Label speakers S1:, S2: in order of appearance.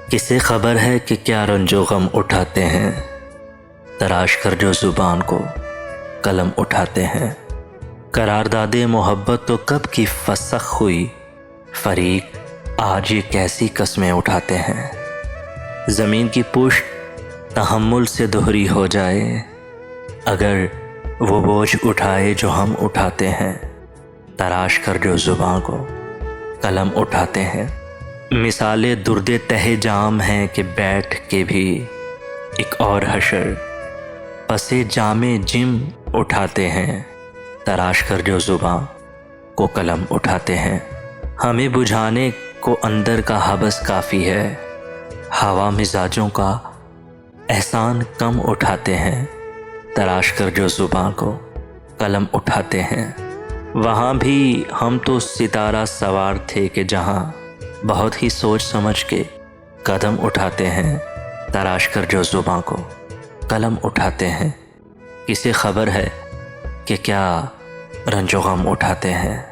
S1: کسے خبر ہے کہ کیا رنج و غم اٹھاتے ہیں، تراش کر جو زبان کو قلم اٹھاتے ہیں۔ قرارداد محبت تو کب کی فسخ ہوئی، فریق آج یہ کیسی قسمیں اٹھاتے ہیں۔ زمین کی پشت تحمل سے دوہری ہو جائے، اگر وہ بوجھ اٹھائے جو ہم اٹھاتے ہیں، تراش کر جو زبان کو قلم اٹھاتے ہیں۔ مثالیں درد تہ جام ہیں کہ بیٹھ کے بھی ایک اور حشر پسے جام جم اٹھاتے ہیں، تراش کر جو زبان کو قلم اٹھاتے ہیں۔ ہمیں بجھانے کو اندر کا حبس کافی ہے، ہوا مزاجوں کا احسان کم اٹھاتے ہیں، تراش کر جو زبان کو قلم اٹھاتے ہیں۔ وہاں بھی ہم تو ستارہ سوار تھے کہ جہاں بہت ہی سوچ سمجھ کے قدم اٹھاتے ہیں، تراش کر جو زبان کو قلم اٹھاتے ہیں۔ کسے خبر ہے کہ کیا رنج و غم اٹھاتے ہیں۔